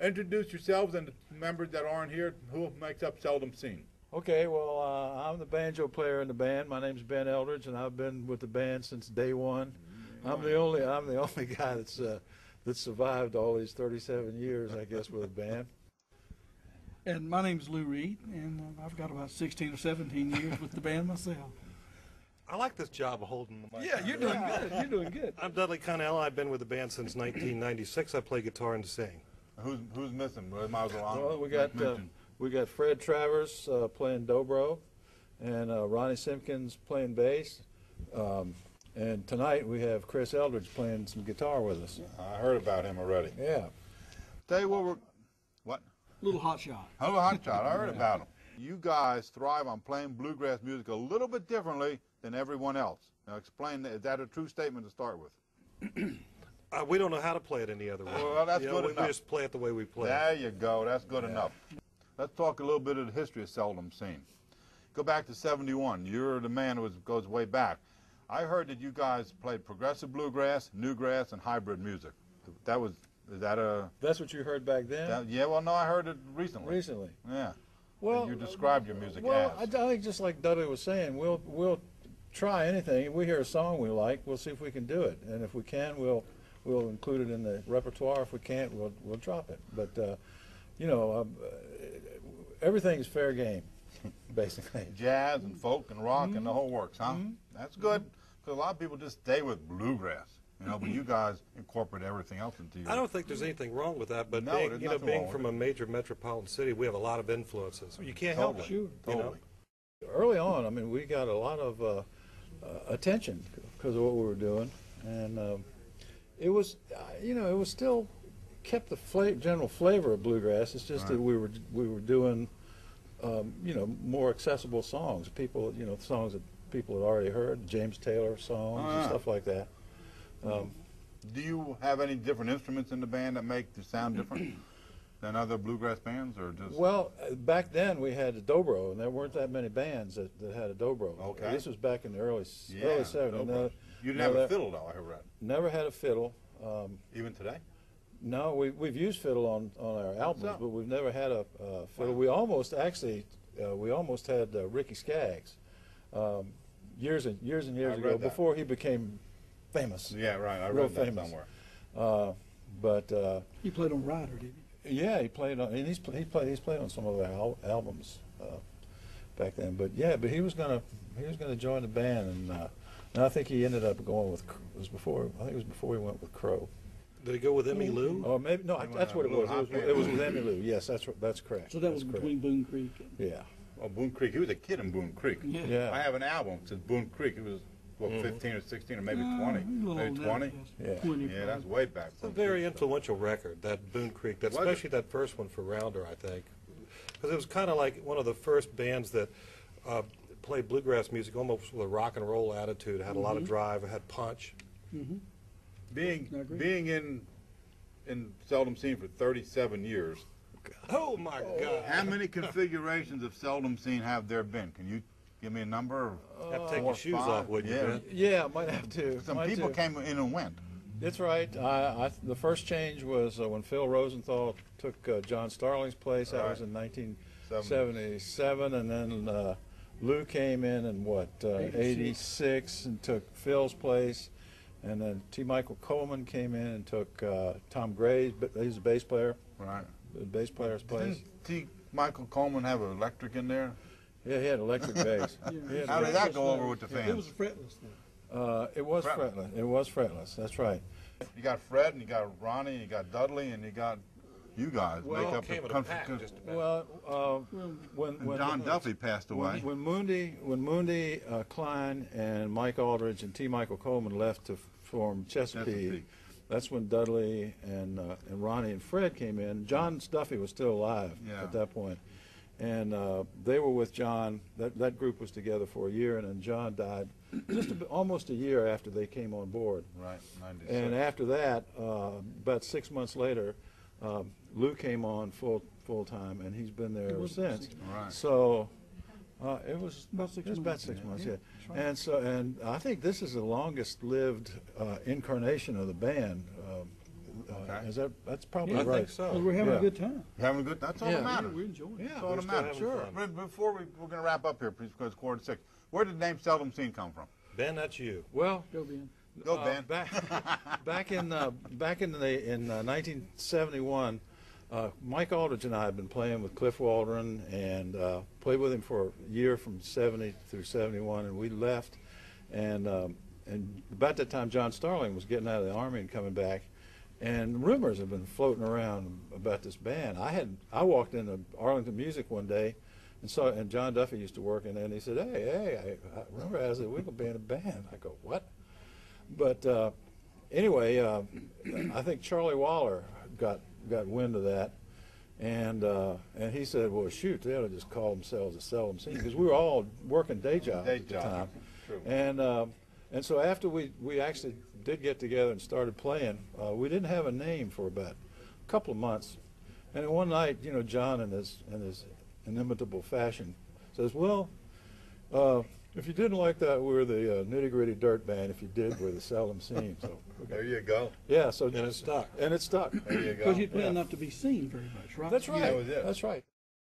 Introduce yourselves and the members that aren't here. Who makes up Seldom Scene? Okay, well, I'm the banjo player in the band. My name's Ben Eldridge, and I've been with the band since day one. I'm the only guy that's survived all these 37 years, I guess, with the band. And my name's Lou Reed, and I've got about 16 or 17 years with the band myself. I like this job of holding the mic. Yeah, you're doing good. You're doing good. I'm Dudley Connell. I've been with the band since 1996. I play guitar and sing. Who's missing? Miles along. Well, we got Fred Travers playing dobro, and Ronnie Simpkins playing bass. And tonight we have Chris Eldridge playing some guitar with us. I heard about him already. Yeah. Tell you what? Little hot shot. Hello, Hot Shot. I heard about him. You guys thrive on playing bluegrass music a little bit differently than everyone else. Now explain, is that a true statement to start with? We don't know how to play it any other way. Well, that's good enough. We just play it the way we play. There you go. That's good enough. Let's talk a little bit of the history of Seldom Scene. Go back to '71. You're the man who goes way back. I heard that you guys played progressive bluegrass, newgrass, and hybrid music. That's what you heard back then? Yeah, well, no, I heard it recently. Recently. Yeah. Well, you described your music well, as. I think just like Dudley was saying, we'll try anything. If we hear a song we like, we'll see if we can do it, and if we can, we'll include it in the repertoire. If we can't, we'll drop it. But everything's fair game, basically. Jazz and folk and rock and the whole works, huh? That's good, because a lot of people just stay with bluegrass, but you guys incorporate everything else into your... I don't think there's anything wrong with that, but No, being, there's nothing wrong being with from a major metropolitan city, we have a lot of influences. You can't help it. Sure. Totally. Early on, I mean, we got a lot of attention because of what we were doing, and it was, it was still kept the general flavor of bluegrass. It's just that we were doing, more accessible songs. People, songs that people had already heard, James Taylor songs and stuff like that. Do you have any different instruments in the band that make the sound different than other bluegrass bands, or just? Well, back then we had a dobro, and there weren't that many bands that had a dobro. Okay. This was back in the early 70s. Dobro. You didn't have a fiddle, though, I read. Never had a fiddle. Even today? No, we've used fiddle on our albums, but we've never had a fiddle. Wow. We almost had Ricky Skaggs years and years ago, before he became famous. Yeah, right. I real read that famous. somewhere. But he played on Rider, did he? Yeah, he played on, and he's played on some of our albums back then. But yeah, but he was gonna join the band, and I think he ended up going with. It was before he went with Crow. Did he go with Emmy Lou? Oh, maybe no. That's what it was. It was with Emmy Lou. Yes, that's correct. So that was between Boone Creek and... Yeah. Oh, Boone Creek. He was a kid in Boone Creek. Yeah. I have an album since Boone Creek. He was 15 or 16 or maybe 20. Maybe 20. Yeah, that's way back. It's a very influential record, that Boone Creek, especially that first one for Rounder, I think. Because it was kind of like one of the first bands that played bluegrass music almost with a rock and roll attitude. It had a lot of drive, it had punch. Being in Seldom Scene for 37 years. Oh my God! How many configurations of Seldom Scene have there been? Can you give me a number? Have to take your shoes off, wouldn't you, Ben? Yeah, might have to. Some people came in and went. That's right. The first change was when Phil Rosenthal took John Starling's place. That was in 1977, and then Lou came in 86 and took Phil's place. And then T. Michael Coleman came in and took Tom Gray's, but he's a bass player. Right. The bass player's place. Didn't T. Michael Coleman have electric in there? Yeah, he had electric bass. How did that go over with the fans? It was fretless then. It was fretless. It was fretless. That's right. You got Fred, and you got Ronnie, and you got Dudley, and you got you guys. Well, make up came the in a pack, just about. Well, when John Duffy passed away. When Moondy Klein and Mike Aldridge and T. Michael Coleman left to form Chesapeake. That's when Dudley and Ronnie and Fred came in. John Duffy was still alive at that point, and they were with John. That group was together for a year, and then John died just almost a year after they came on board. Right, 96. And after that, about 6 months later, Lou came on full time, and he's been there ever since. Right. So it was About 6 months. about 6 months, yeah. That's right. And I think this is the longest lived incarnation of the band. Okay. That's probably I right. think so. 'Cause we're having Yeah. a good time. Having a good. That's all Yeah. that Yeah, matters. we're enjoying it. Yeah, That's all we're that still matters. having Sure. fun. But before we're going to wrap up here, please, because it's 5:45. Where did the name Seldom Scene come from? Ben, that's you. Well, Go, Ben. Go, Ben. back in 1971, Mike Aldridge and I had been playing with Cliff Waldron and played with him for a year from 70 through 71, and we left. And about that time, John Starling was getting out of the Army and coming back, and rumors have been floating around about this band. I walked into Arlington Music one day and John Duffy used to work in there, and he said, hey, I remember I said, we're going to be in a band. I go, what? But anyway, I think Charlie Waller got wind of that, and he said, well, shoot, they ought to just call themselves a Seldom Scene, because we were all working day jobs at the time. True. And so after we actually did get together and started playing, we didn't have a name for about a couple of months. And then one night, John in his inimitable fashion says, well, if you didn't like that, we were the Nitty Gritty Dirt Band. If you did, we're the Seldom Scene. So There you go. yeah, so And it stuck. And it stuck. There you go. Because you planned not to be seen very much, right? That's right. That was it. That's right.